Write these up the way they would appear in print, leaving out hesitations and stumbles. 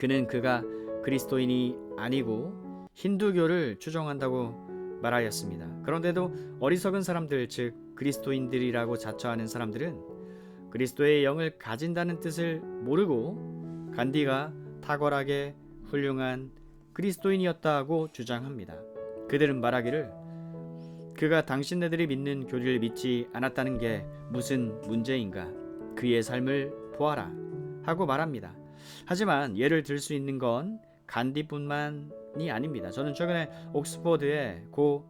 그는 그가 그리스도인이 아니고 힌두교를 추종한다고 말하였습니다. 그런데도 어리석은 사람들, 즉 그리스도인들이라고 자처하는 사람들은 그리스도의 영을 가진다는 뜻을 모르고 간디가 탁월하게 훌륭한 그리스도인이었다고 주장합니다. 그들은 말하기를 그가 당신네들이 믿는 교리를 믿지 않았다는 게 무슨 문제인가? 그의 삶을 보아라 하고 말합니다. 하지만 예를 들 수 있는 건 간디뿐만이 아닙니다. 저는 최근에 옥스퍼드의 고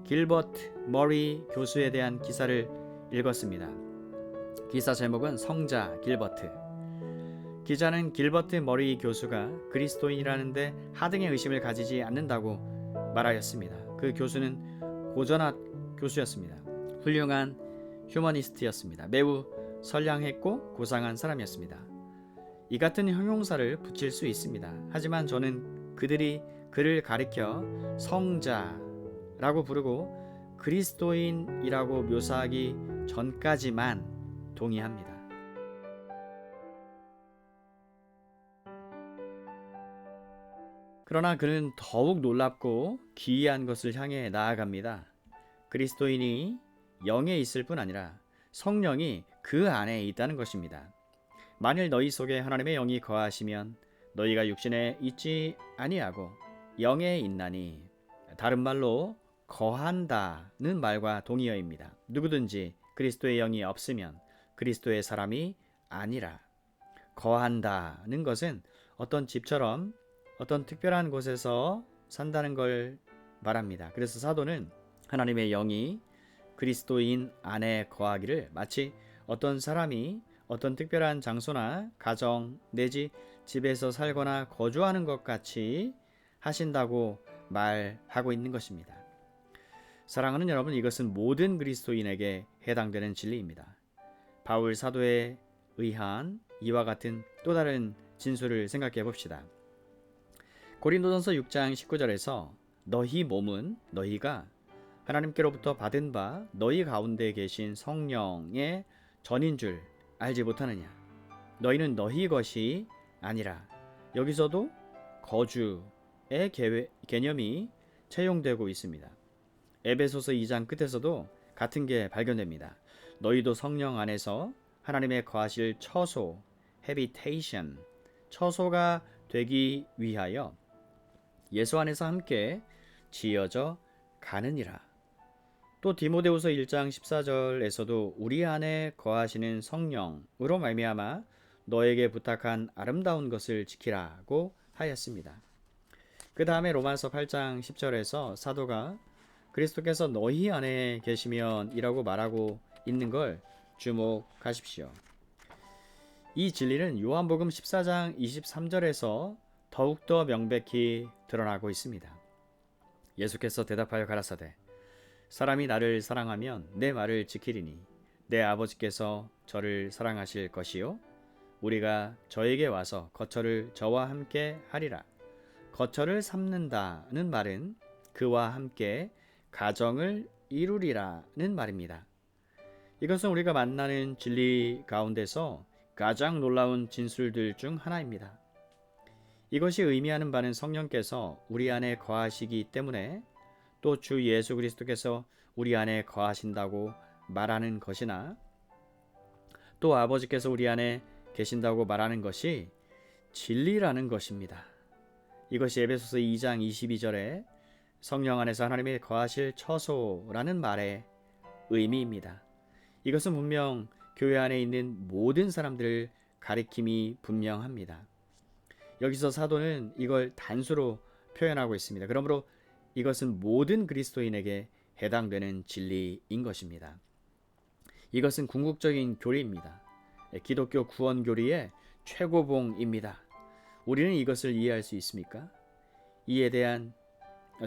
길버트 머리 교수에 대한 기사를 읽었습니다. 기사 제목은 성자 길버트. 기자는 길버트 머리 교수가 그리스도인이라는데 하등의 의심을 가지지 않는다고 말하였습니다. 그 교수는 고전학 교수였습니다. 훌륭한 휴머니스트였습니다. 매우 선량했고 고상한 사람이었습니다. 이 같은 형용사를 붙일 수 있습니다. 하지만 저는 그들이 그를 가리켜 성자라고 부르고 그리스도인이라고 묘사하기 전까지만 동의합니다. 그러나 그는 더욱 놀랍고 기이한 것을 향해 나아갑니다. 그리스도인이 영에 있을 뿐 아니라 성령이 그 안에 있다는 것입니다. 만일 너희 속에 하나님의 영이 거하시면 너희가 육신에 있지 아니하고 영에 있나니, 다른 말로 거한다는 말과 동의어입니다. 누구든지 그리스도의 영이 없으면 그리스도의 사람이 아니라. 거한다는 것은 어떤 집처럼 어떤 특별한 곳에서 산다는 걸 말합니다. 그래서 사도는 하나님의 영이 그리스도인 안에 거하기를 마치 어떤 사람이 어떤 특별한 장소나 가정 내지 집에서 살거나 거주하는 것 같이 하신다고 말하고 있는 것입니다. 사랑하는 여러분, 이것은 모든 그리스도인에게 해당되는 진리입니다. 바울 사도에 의한 이와 같은 또 다른 진술을 생각해 봅시다. 고린도전서 6장 19절에서 너희 몸은 너희가 하나님께로부터 받은 바 너희 가운데 계신 성령의 전인 줄 알지 못하느냐? 너희는 너희 것이 아니라. 여기서도 거주의 개념이 채용되고 있습니다. 에베소서 2장 끝에서도 같은 게 발견됩니다. 너희도 성령 안에서 하나님의 거하실 처소, habitation, 처소가 되기 위하여 예수 안에서 함께 지어져 가느니라. 또 디모데후서 1장 14절에서도 우리 안에 거하시는 성령으로 말미암아 너에게 부탁한 아름다운 것을 지키라고 하였습니다. 그 다음에 로마서 8장 10절에서 사도가 그리스도께서 너희 안에 계시면 이라고 말하고 있는 걸 주목하십시오. 이 진리는 요한복음 14장 23절에서 더욱더 명백히 드러나고 있습니다. 예수께서 대답하여 가라사대 사람이 나를 사랑하면 내 말을 지키리니 내 아버지께서 저를 사랑하실 것이요 우리가 저에게 와서 거처를 저와 함께 하리라. 거처를 삼는다는 말은 그와 함께 가정을 이루리라는 말입니다. 이것은 우리가 만나는 진리 가운데서 가장 놀라운 진술들 중 하나입니다. 이것이 의미하는 바는 성령께서 우리 안에 거하시기 때문에 또 주 예수 그리스도께서 우리 안에 거하신다고 말하는 것이나 또 아버지께서 우리 안에 계신다고 말하는 것이 진리라는 것입니다. 이것이 에베소서 2장 22절에 성령 안에서 하나님의 거하실 처소라는 말의 의미입니다. 이것은 분명 교회 안에 있는 모든 사람들을 가리킴이 분명합니다. 여기서 사도는 이걸 단수로 표현하고 있습니다. 그러므로 이것은 모든 그리스도인에게 해당되는 진리인 것입니다. 이것은 궁극적인 교리입니다. 기독교 구원 교리의 최고봉입니다. 우리는 이것을 이해할 수 있습니까? 이에 대한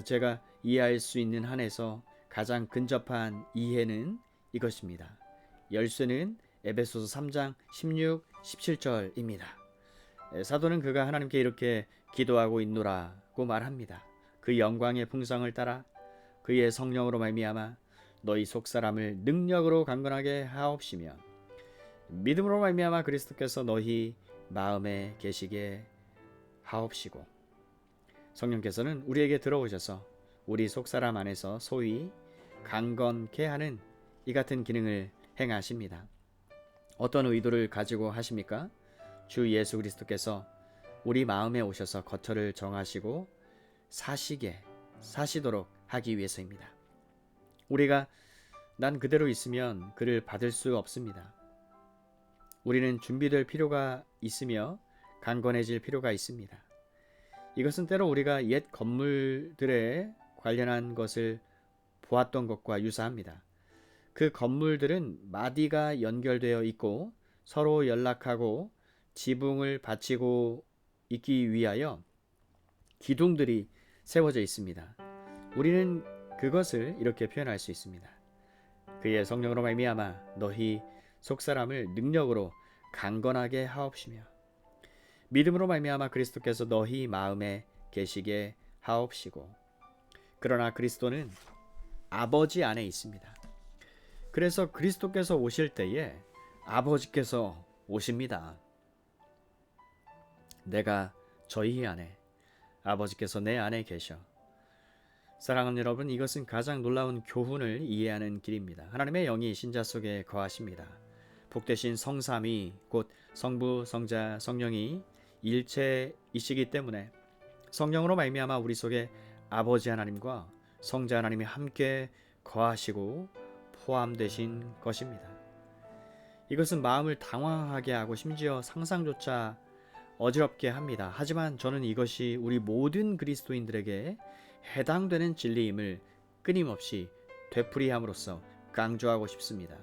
제가 이해할 수 있는 한에서 가장 근접한 이해는 이것입니다. 열쇠는 에베소서 3장 16, 17절입니다. 사도는 그가 하나님께 이렇게 기도하고 있노라고 말합니다. 그 영광의 풍성을 따라 그의 성령으로 말미암아 너희 속사람을 능력으로 강건하게 하옵시며 믿음으로 말미암아 그리스도께서 너희 마음에 계시게 하옵시고 성령께서는 우리에게 들어오셔서 우리 속사람 안에서 소위 강건케 하는 이 같은 기능을 행하십니다. 어떤 의도를 가지고 하십니까? 주 예수 그리스도께서 우리 마음에 오셔서 거처를 정하시고 사시도록 하기 위해서입니다. 우리가 난 그대로 있으면 그를 받을 수 없습니다. 우리는 준비될 필요가 있으며 강건해질 필요가 있습니다. 이것은 때로 우리가 옛 건물들에 관련한 것을 보았던 것과 유사합니다. 그 건물들은 마디가 연결되어 있고 서로 연락하고 지붕을 받치고 있기 위하여 기둥들이 세워져 있습니다. 우리는 그것을 이렇게 표현할 수 있습니다. 그의 성령으로 말미암아 너희 속사람을 능력으로 강건하게 하옵시며 믿음으로 말미암아 그리스도께서 너희 마음에 계시게 하옵시고. 그러나 그리스도는 아버지 안에 있습니다. 그래서 그리스도께서 오실 때에 아버지께서 오십니다. 내가 저희 안에, 아버지께서 내 안에 계셔. 사랑하는 여러분, 이것은 가장 놀라운 교훈을 이해하는 길입니다. 하나님의 영이 신자 속에 거하십니다. 복되신 성삼위 곧 성부, 성자, 성령이 일체이시기 때문에 성령으로 말미암아 우리 속에 아버지 하나님과 성자 하나님이 함께 거하시고 포함되신 것입니다. 이것은 마음을 당황하게 하고 심지어 상상조차 어지럽게 합니다. 하지만 저는 이것이 우리 모든 그리스도인들에게 해당되는 진리임을 끊임없이 되풀이함으로써 강조하고 싶습니다.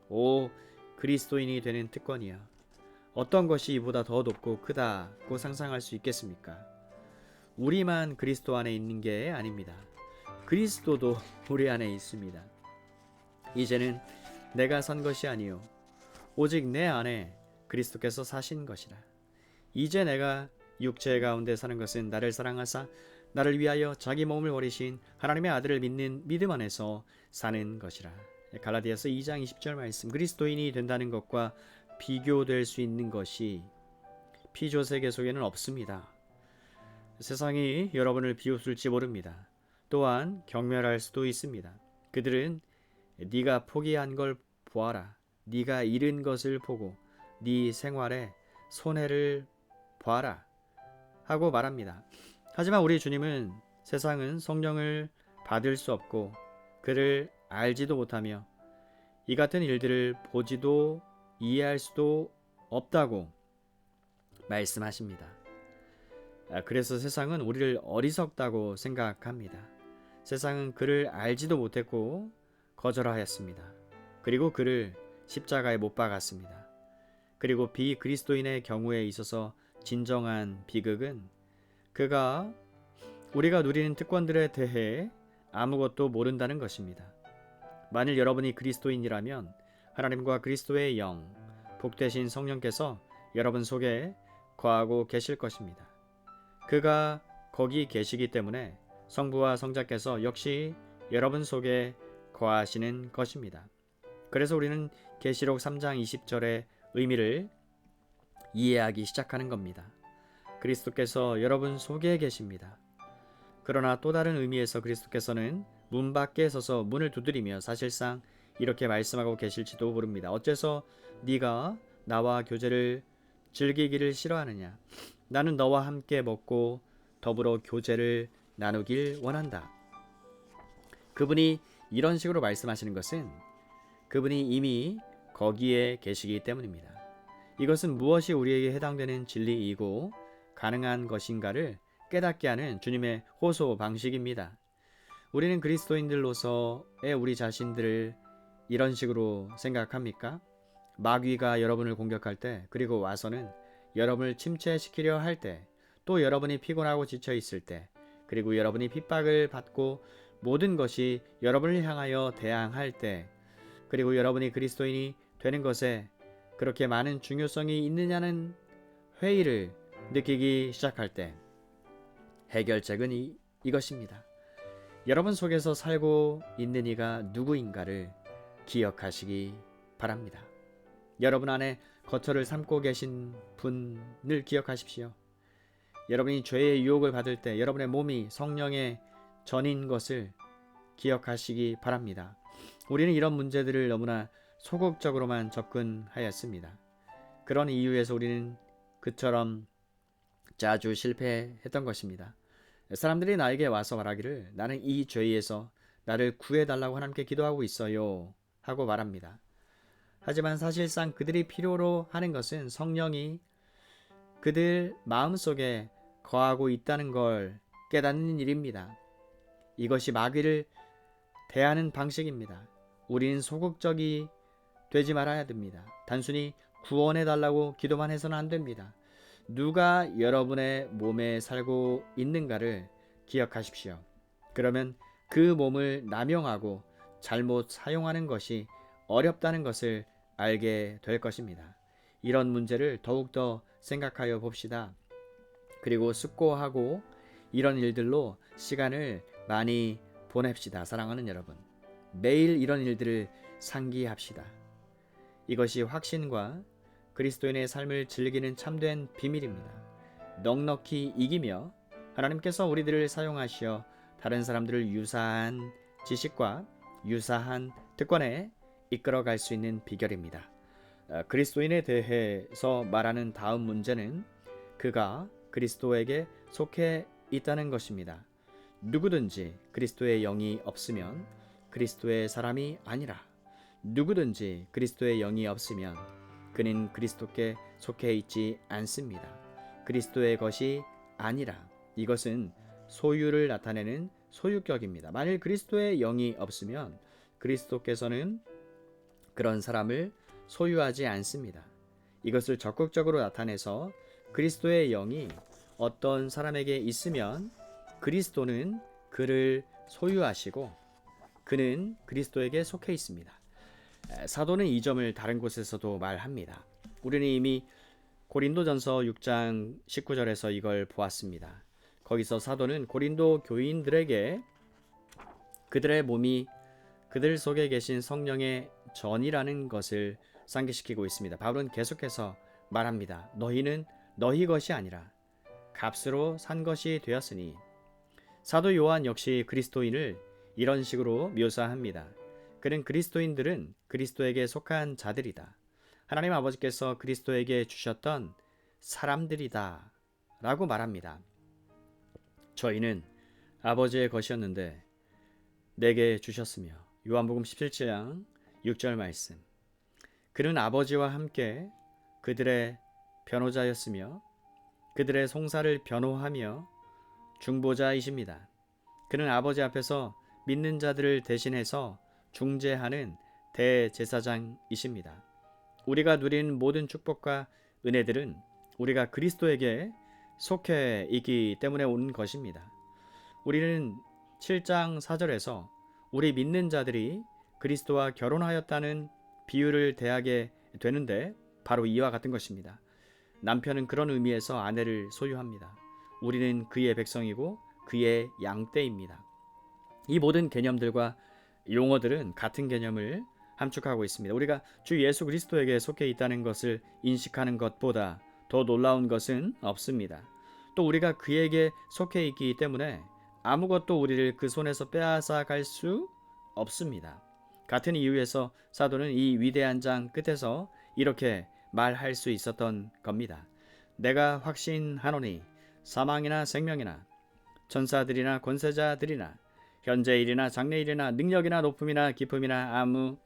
오 그리스도인이 되는 특권이야. 어떤 것이 이보다 더 높고 크다고 상상할 수 있겠습니까? 우리만 그리스도 안에 있는 게 아닙니다. 그리스도도 우리 안에 있습니다. 이제는 내가 산 것이 아니요 오직 내 안에 그리스도께서 사신 것이라. 이제 내가 육체 가운데 사는 것은 나를 사랑하사 나를 위하여 자기 몸을 버리신 하나님의 아들을 믿는 믿음 안에서 사는 것이라. 갈라디아서 2장 20절 말씀. 그리스도인이 된다는 것과 비교될 수 있는 것이 피조 세계 속에는 없습니다. 세상이 여러분을 비웃을지 모릅니다. 또한 경멸할 수도 있습니다. 그들은 네가 포기한 걸 보아라. 네가 잃은 것을 보고 네 생활에 손해를 봐라 하고 말합니다. 하지만 우리 주님은 세상은 성령을 받을 수 없고 그를 알지도 못하며 이 같은 일들을 보지도 이해할 수도 없다고 말씀하십니다. 그래서 세상은 우리를 어리석다고 생각합니다. 세상은 그를 알지도 못했고 거절하였습니다. 그리고 그를 십자가에 못 박았습니다. 그리고 비그리스도인의 경우에 있어서 진정한 비극은 그가 우리가 누리는 특권들에 대해 아무것도 모른다는 것입니다. 만일 여러분이 그리스도인이라면 하나님과 그리스도의 영, 복되신 성령께서 여러분 속에 거하고 계실 것입니다. 그가 거기 계시기 때문에 성부와 성자께서 역시 여러분 속에 거하시는 것입니다. 그래서 우리는 계시록 3장 20절의 의미를 이해하기 시작하는 겁니다. 그리스도께서 여러분 속에 계십니다. 그러나 또 다른 의미에서 그리스도께서는 문 밖에 서서 문을 두드리며 사실상 이렇게 말씀하고 계실지도 모릅니다. 어째서 네가 나와 교제를 즐기기를 싫어하느냐? 나는 너와 함께 먹고 더불어 교제를 나누길 원한다. 그분이 이런 식으로 말씀하시는 것은 그분이 이미 거기에 계시기 때문입니다. 이것은 무엇이 우리에게 해당되는 진리이고 가능한 것인가를 깨닫게 하는 주님의 호소 방식입니다. 우리는 그리스도인들로서의 우리 자신들을 이런 식으로 생각합니까? 마귀가 여러분을 공격할 때, 그리고 와서는 여러분을 침체시키려 할 때, 또 여러분이 피곤하고 지쳐 있을 때, 그리고 여러분이 핍박을 받고 모든 것이 여러분을 향하여 대항할 때, 그리고 여러분이 그리스도인이 되는 것에 그렇게 많은 중요성이 있느냐는 회의를 느끼기 시작할 때 해결책은 이것입니다. 여러분 속에서 살고 있는 이가 누구인가를 기억하시기 바랍니다. 여러분 안에 거처를 삼고 계신 분을 기억하십시오. 여러분이 죄의 유혹을 받을 때 여러분의 몸이 성령의 전인 것을 기억하시기 바랍니다. 우리는 이런 문제들을 너무나 소극적으로만 접근하였습니다. 그런 이유에서 우리는 그처럼 자주 실패했던 것입니다. 사람들이 나에게 와서 말하기를 나는 이 죄에서 나를 구해달라고 하나님께 기도하고 있어요 하고 말합니다. 하지만 사실상 그들이 필요로 하는 것은 성령이 그들 마음속에 거하고 있다는 걸 깨닫는 일입니다. 이것이 마귀를 대하는 방식입니다. 우리는 소극적이 되지 말아야 됩니다. 단순히 구원해달라고 기도만 해서는 안 됩니다. 누가 여러분의 몸에 살고 있는가를 기억하십시오. 그러면 그 몸을 남용하고 잘못 사용하는 것이 어렵다는 것을 알게 될 것입니다. 이런 문제를 더욱더 생각하여 봅시다. 그리고 숙고하고 이런 일들로 시간을 많이 보냅시다. 사랑하는 여러분, 매일 이런 일들을 상기합시다. 이것이 확신과 그리스도인의 삶을 즐기는 참된 비밀입니다. 넉넉히 이기며 하나님께서 우리들을 사용하시어 다른 사람들을 유사한 지식과 유사한 특권에 이끌어갈 수 있는 비결입니다. 그리스도인에 대해서 말하는 다음 문제는 그가 그리스도에게 속해 있다는 것입니다. 누구든지 그리스도의 영이 없으면 그리스도의 사람이 아니라 누구든지 그리스도의 영이 없으면 그는 그리스도께 속해 있지 않습니다. 그리스도의 것이 아니라 이것은 소유를 나타내는 소유격입니다. 만일 그리스도의 영이 없으면 그리스도께서는 그런 사람을 소유하지 않습니다. 이것을 적극적으로 나타내서 그리스도의 영이 어떤 사람에게 있으면 그리스도는 그를 소유하시고 그는 그리스도에게 속해 있습니다. 사도는 이 점을 다른 곳에서도 말합니다. 우리는 이미 고린도전서 6장 19절에서 이걸 보았습니다. 거기서 사도는 고린도 교인들에게 그들의 몸이 그들 속에 계신 성령의 전이라는 것을 상기시키고 있습니다. 바울은 계속해서 말합니다. 너희는 너희 것이 아니라 값으로 산 것이 되었으니. 사도 요한 역시 그리스도인을 이런 식으로 묘사합니다. 그는 그리스도인들은 그리스도에게 속한 자들이다. 하나님 아버지께서 그리스도에게 주셨던 사람들이다 라고 말합니다. 저희는 아버지의 것이었는데 내게 주셨으며. 요한복음 17장 6절 말씀. 그는 아버지와 함께 그들의 변호자였으며 그들의 송사를 변호하며 중보자이십니다. 그는 아버지 앞에서 믿는 자들을 대신해서 중재하는 대제사장이십니다. 우리가 누린 모든 축복과 은혜들은 우리가 그리스도에게 속해 있기 때문에 온 것입니다. 우리는 7장 4절에서 우리 믿는 자들이 그리스도와 결혼하였다는 비유를 대하게 되는데 바로 이와 같은 것입니다. 남편은 그런 의미에서 아내를 소유합니다. 우리는 그의 백성이고 그의 양떼입니다. 이 모든 개념들과 용어들은 같은 개념을 함축하고 있습니다. 우리가 주 예수 그리스도에게 속해 있다는 것을 인식하는 것보다 더 놀라운 것은 없습니다. 또 우리가 그에게 속해 있기 때문에 아무것도 우리를 그 손에서 빼앗아 갈 수 없습니다. 같은 이유에서 사도는 이 위대한 장 끝에서 이렇게 말할 수 있었던 겁니다. 내가 확신하노니 사망이나 생명이나 천사들이나 권세자들이나 현재일이나 장래일이나 능력이나 높음이나 깊음이나 아무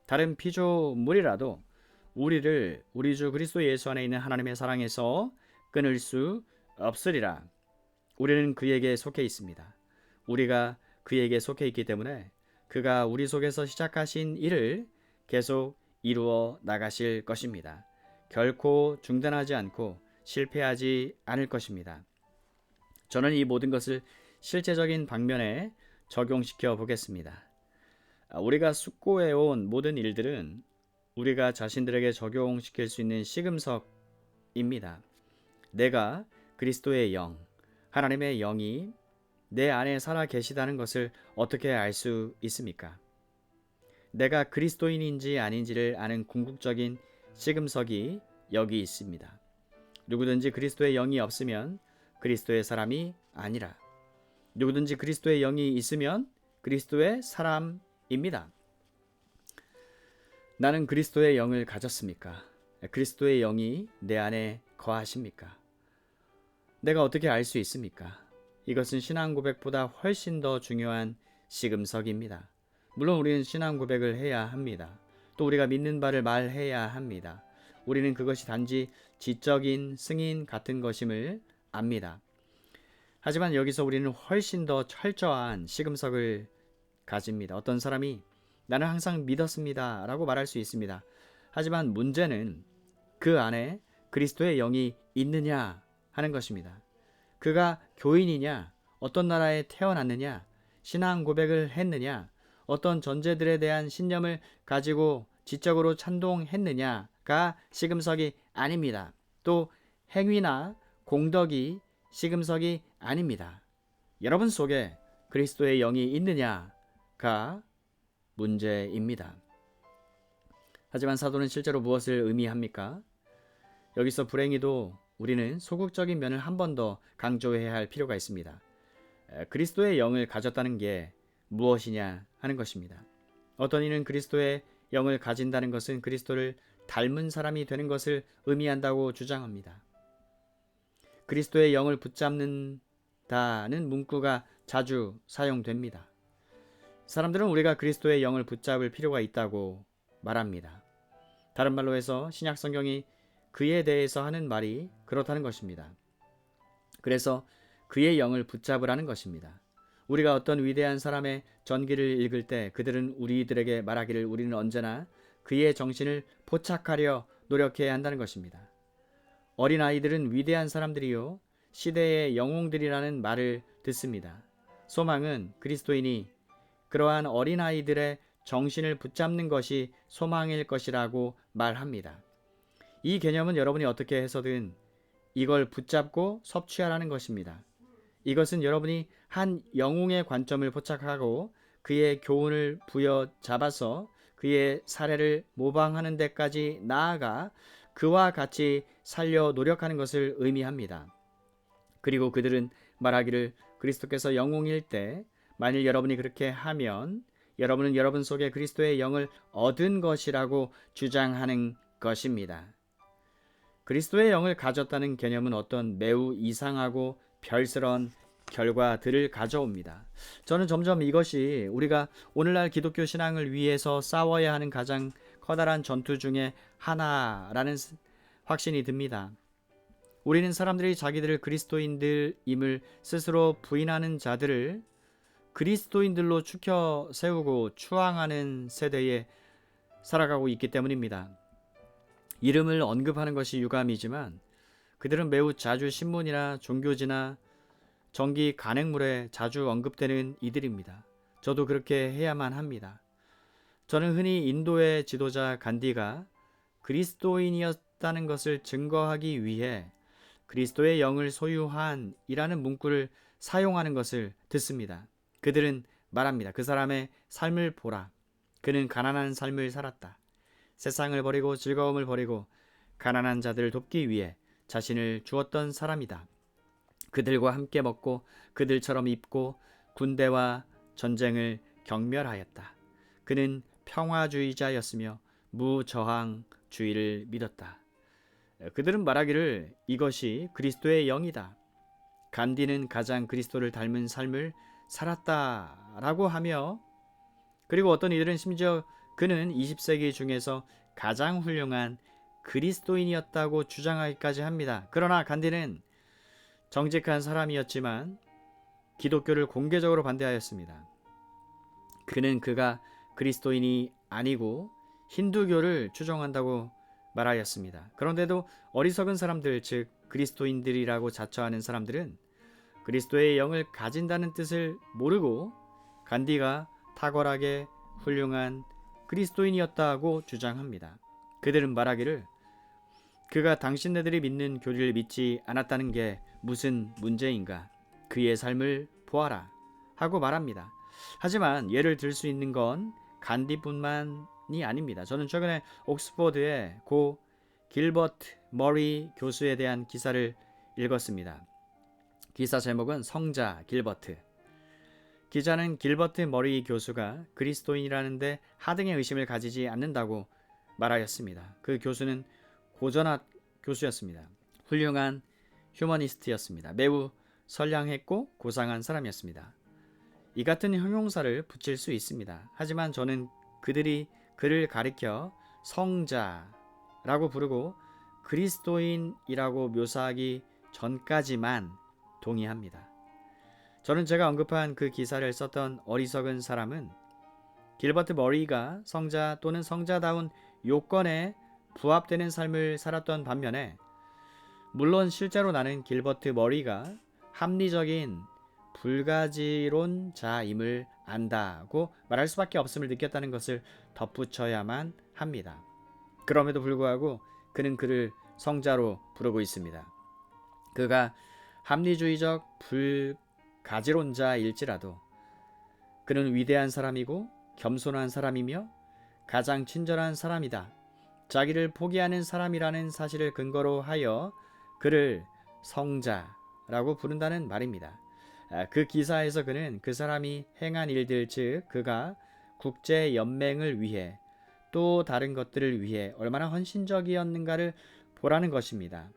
다른 피조물이라도 우리를 우리 주 그리스도 예수 안에 있는 하나님의 사랑에서 끊을 수 없으리라. 우리는 그에게 속해 있습니다. 우리가 그에게 속해 있기 때문에 그가 우리 속에서 시작하신 일을 계속 이루어 나가실 것입니다. 결코 중단하지 않고 실패하지 않을 것입니다. 저는 이 모든 것을 실제적인 방면에 적용시켜 보겠습니다. 우리가 숙고해온 모든 일들은 우리가 자신들에게 적용시킬 수 있는 시금석입니다. 내가 그리스도의 영, 하나님의 영이 내 안에 살아 계시다는 것을 어떻게 알 수 있습니까? 내가 그리스도인인지 아닌지를 아는 궁극적인 시금석이 여기 있습니다. 누구든지 그리스도의 영이 없으면 그리스도의 사람이 아니라. 누구든지 그리스도의 영이 있으면 그리스도의 사람입니다. 나는 그리스도의 영을 가졌습니까? 그리스도의 영이 내 안에 거하십니까? 내가 어떻게 알 수 있습니까? 이것은 신앙 고백보다 훨씬 더 중요한 시금석입니다. 물론 우리는 신앙 고백을 해야 합니다. 또 우리가 믿는 바를 말해야 합니다. 우리는 그것이 단지 지적인 승인 같은 것임을 압니다. 하지만 여기서 우리는 훨씬 더 철저한 시금석을 가집니다. 어떤 사람이 나는 항상 믿었습니다 라고 말할 수 있습니다. 하지만 문제는 그 안에 그리스도의 영이 있느냐 하는 것입니다. 그가 교인이냐, 어떤 나라에 태어났느냐, 신앙 고백을 했느냐, 어떤 전제들에 대한 신념을 가지고 지적으로 찬동했느냐가 시금석이 아닙니다. 또 행위나 공덕이 시금석이 아닙니다. 여러분 속에 그리스도의 영이 있느냐가 문제입니다. 하지만 사도는 실제로 무엇을 의미합니까? 여기서 불행히도 우리는 소극적인 면을 한 번 더 강조해야 할 필요가 있습니다. 그리스도의 영을 가졌다는 게 무엇이냐 하는 것입니다. 어떤 이는 그리스도의 영을 가진다는 것은 그리스도를 닮은 사람이 되는 것을 의미한다고 주장합니다. 그리스도의 영을 붙잡는다는 문구가 자주 사용됩니다. 사람들은 우리가 그리스도의 영을 붙잡을 필요가 있다고 말합니다. 다른 말로 해서 신약 성경이 그에 대해서 하는 말이 그렇다는 것입니다. 그래서 그의 영을 붙잡으라는 것입니다. 우리가 어떤 위대한 사람의 전기를 읽을 때 그들은 우리들에게 말하기를 우리는 언제나 그의 정신을 포착하려 노력해야 한다는 것입니다. 어린아이들은 위대한 사람들이요 시대의 영웅들이라는 말을 듣습니다. 소망은 그리스도인이 그러한 어린아이들의 정신을 붙잡는 것이 소망일 것이라고 말합니다. 이 개념은 여러분이 어떻게 해서든 이걸 붙잡고 섭취하라는 것입니다. 이것은 여러분이 한 영웅의 관점을 포착하고 그의 교훈을 부여잡아서 그의 사례를 모방하는 데까지 나아가 그와 같이 살려 노력하는 것을 의미합니다. 그리고 그들은 말하기를 그리스도께서 영웅일 때 만일 여러분이 그렇게 하면 여러분은 여러분 속에 그리스도의 영을 얻은 것이라고 주장하는 것입니다. 그리스도의 영을 가졌다는 개념은 어떤 매우 이상하고 별스러운 결과들을 가져옵니다. 저는 점점 이것이 우리가 오늘날 기독교 신앙을 위해서 싸워야 하는 가장 커다란 전투 중에 하나라는 확신이 듭니다. 우리는 사람들이 자기들을 그리스도인들임을 스스로 부인하는 자들을 그리스도인들로 추켜 세우고 추앙하는 세대에 살아가고 있기 때문입니다. 이름을 언급하는 것이 유감이지만 그들은 매우 자주 신문이나 종교지나 정기 간행물에 자주 언급되는 이들입니다. 저도 그렇게 해야만 합니다. 저는 흔히 인도의 지도자 간디가 그리스도인이었다는 것을 증거하기 위해 그리스도의 영을 소유한 이라는 문구를 사용하는 것을 듣습니다. 그들은 말합니다. 그 사람의 삶을 보라. 그는 가난한 삶을 살았다. 세상을 버리고 즐거움을 버리고 가난한 자들을 돕기 위해 자신을 주었던 사람이다. 그들과 함께 먹고 그들처럼 입고 군대와 전쟁을 경멸하였다. 그는 평화주의자였으며 무저항주의를 믿었다. 그들은 말하기를 이것이 그리스도의 영이다. 간디는 가장 그리스도를 닮은 삶을 살았다라고 하며 그리고 어떤 이들은 심지어 그는 20세기 중에서 가장 훌륭한 그리스도인이었다고 주장하기까지 합니다. 그러나 간디는 정직한 사람이었지만 기독교를 공개적으로 반대하였습니다. 그는 그가 그리스도인이 아니고 힌두교를 추종한다고 말하였습니다. 그런데도 어리석은 사람들, 즉 그리스도인들이라고 자처하는 사람들은 그리스도의 영을 가진다는 뜻을 모르고 간디가 탁월하게 훌륭한 그리스도인이었다고 주장합니다. 그들은 말하기를 그가 당신네들이 믿는 교리를 믿지 않았다는 게 무슨 문제인가? 그의 삶을 보아라 하고 말합니다. 하지만 예를 들 수 있는 건 간디뿐만이 아닙니다. 저는 최근에 옥스퍼드의 고 길버트 머리 교수에 대한 기사를 읽었습니다. 기사 제목은 성자 길버트. 기자는 길버트 머리 교수가 그리스도인이라는데 하등의 의심을 가지지 않는다고 말하였습니다. 그 교수는 고전학 교수였습니다. 훌륭한 휴머니스트였습니다. 매우 선량했고 고상한 사람이었습니다. 이 같은 형용사를 붙일 수 있습니다. 하지만 저는 그들이 그를 가리켜 성자라고 부르고 그리스도인이라고 묘사하기 전까지만 동의합니다. 저는 제가 언급한 그 기사를 썼던 어리석은 사람은 길버트 머리가 성자 또는 성자다운 요건에 부합되는 삶을 살았던 반면에 물론 실제로 나는 길버트 머리가 합리적인 불가지론자임을 안다고 말할 수밖에 없음을 느꼈다는 것을 덧붙여야만 합니다. 그럼에도 불구하고 그는 그를 성자로 부르고 있습니다. 그가 합리주의적 불가지론자일지라도 그는 위대한 사람이고 겸손한 사람이며 가장 친절한 사람이다. 자기를 포기하는 사람이라는 사실을 근거로 하여 그를 성자라고 부른다는 말입니다. 그 기사에서 그는 그 사람이 행한 일들, 즉 그가 국제연맹을 위해 또 다른 것들을 위해 얼마나 헌신적이었는가를 보라는 것입니다.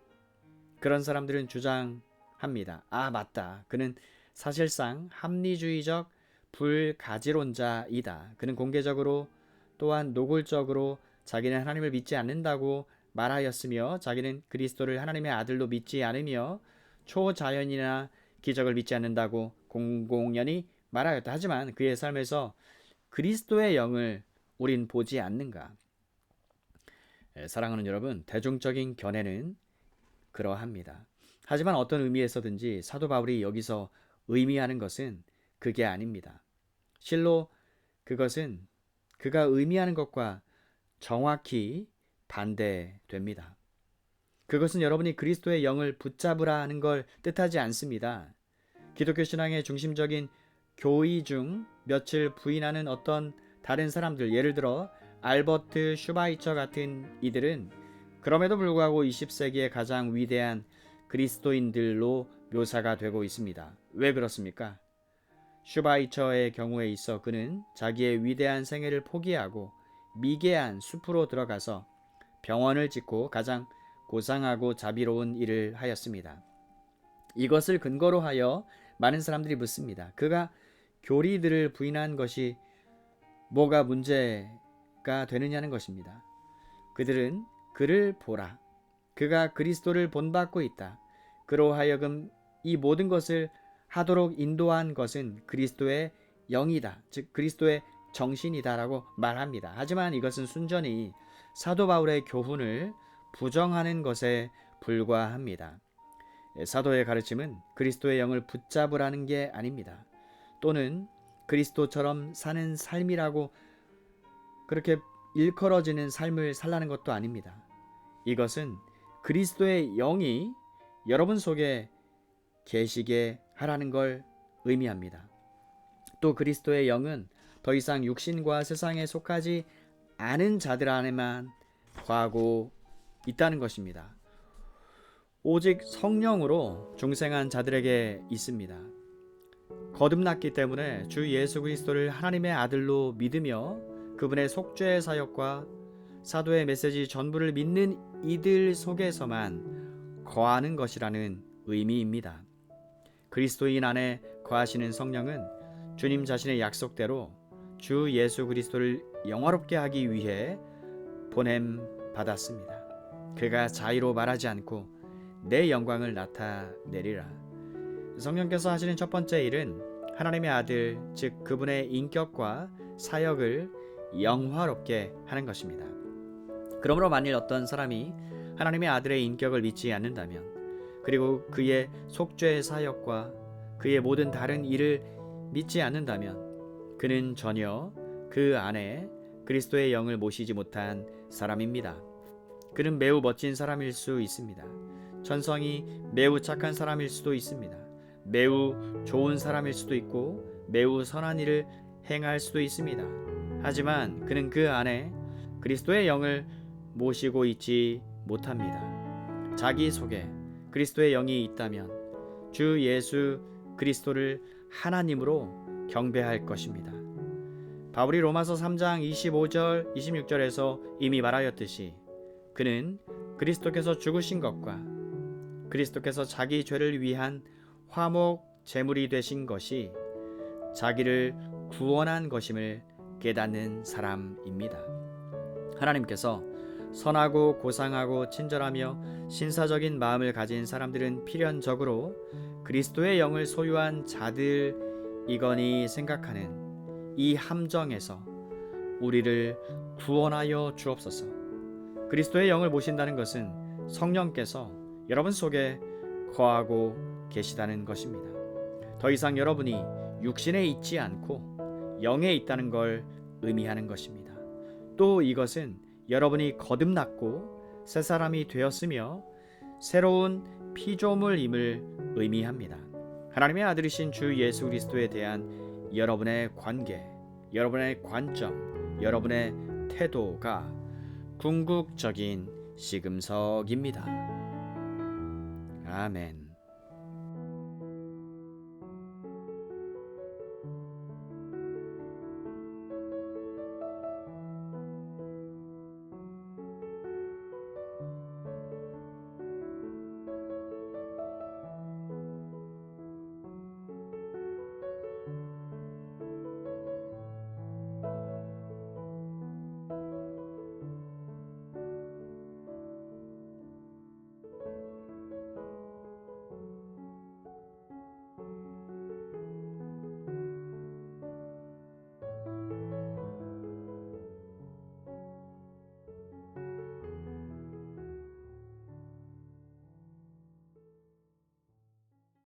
그런 사람들은 주장합니다. 맞다. 그는 사실상 합리주의적 불가지론자이다. 그는 공개적으로 또한 노골적으로 자기는 하나님을 믿지 않는다고 말하였으며 자기는 그리스도를 하나님의 아들로 믿지 않으며 초자연이나 기적을 믿지 않는다고 공공연히 말하였다. 하지만 그의 삶에서 그리스도의 영을 우린 보지 않는가? 사랑하는 여러분, 대중적인 견해는 그러합니다. 하지만 어떤 의미에서든지 사도 바울이 여기서 의미하는 것은 그게 아닙니다. 실로 그것은 그가 의미하는 것과 정확히 반대됩니다. 그것은 여러분이 그리스도의 영을 붙잡으라는 걸 뜻하지 않습니다. 기독교 신앙의 중심적인 교의 중 며칠 부인하는 어떤 다른 사람들, 예를 들어 알버트 슈바이처 같은 이들은 그럼에도 불구하고 20세기의 가장 위대한 그리스도인들로 묘사가 되고 있습니다. 왜 그렇습니까? 슈바이처의 경우에 있어 그는 자기의 위대한 생애를 포기하고 미개한 숲으로 들어가서 병원을 짓고 가장 고상하고 자비로운 일을 하였습니다. 이것을 근거로 하여 많은 사람들이 묻습니다. 그가 교리들을 부인한 것이 뭐가 문제가 되느냐는 것입니다. 그들은 그를 보라. 그가 그리스도를 본받고 있다. 그로 하여금 이 모든 것을 하도록 인도한 것은 그리스도의 영이다. 즉 그리스도의 정신이다라고 말합니다. 하지만 이것은 순전히 사도 바울의 교훈을 부정하는 것에 불과합니다. 사도의 가르침은 그리스도의 영을 붙잡으라는 게 아닙니다. 또는 그리스도처럼 사는 삶이라고 그렇게 일컬어지는 삶을 살라는 것도 아닙니다. 이것은 그리스도의 영이 여러분 속에 계시게 하라는 걸 의미합니다. 또 그리스도의 영은 더 이상 육신과 세상에 속하지 않은 자들 안에만 거하고 있다는 것입니다. 오직 성령으로 중생한 자들에게 있습니다. 거듭났기 때문에 주 예수 그리스도를 하나님의 아들로 믿으며 그분의 속죄의 사역과 사도의 메시지 전부를 믿는 이들 속에서만 거하는 것이라는 의미입니다. 그리스도인 안에 거하시는 성령은 주님 자신의 약속대로 주 예수 그리스도를 영화롭게 하기 위해 보냄 받았습니다. 그가 자의로 말하지 않고 내 영광을 나타내리라. 성령께서 하시는 첫 번째 일은 하나님의 아들, 즉 그분의 인격과 사역을 영화롭게 하는 것입니다. 그러므로 만일 어떤 사람이 하나님의 아들의 인격을 믿지 않는다면, 그리고 그의 속죄의 사역과 그의 모든 다른 일을 믿지 않는다면 그는 전혀 그 안에 그리스도의 영을 모시지 못한 사람입니다. 그는 매우 멋진 사람일 수 있습니다. 천성이 매우 착한 사람일 수도 있습니다. 매우 좋은 사람일 수도 있고 매우 선한 일을 행할 수도 있습니다. 하지만 그는 그 안에 그리스도의 영을 모시고 있지 못합니다. 자기 속에 그리스도의 영이 있다면 주 예수 그리스도를 하나님으로 경배할 것입니다. 바울이 로마서 3장 25절 26절에서 이미 말하였듯이 그는 그리스도께서 죽으신 것과 그리스도께서 자기 죄를 위한 화목 제물이 되신 것이 자기를 구원한 것임을 깨닫는 사람입니다. 하나님께서 선하고 고상하고 친절하며 신사적인 마음을 가진 사람들은 필연적으로 그리스도의 영을 소유한 자들이거니 생각하는 이 함정에서 우리를 구원하여 주옵소서. 그리스도의 영을 모신다는 것은 성령께서 여러분 속에 거하고 계시다는 것입니다. 더 이상 여러분이 육신에 있지 않고 영에 있다는 걸 의미하는 것입니다. 또 이것은 여러분이 거듭났고 새 사람이 되었으며 새로운 피조물임을 의미합니다. 하나님의 아들이신 주 예수 그리스도에 대한 여러분의 관계, 여러분의 관점, 여러분의 태도가 궁극적인 시금석입니다. 아멘.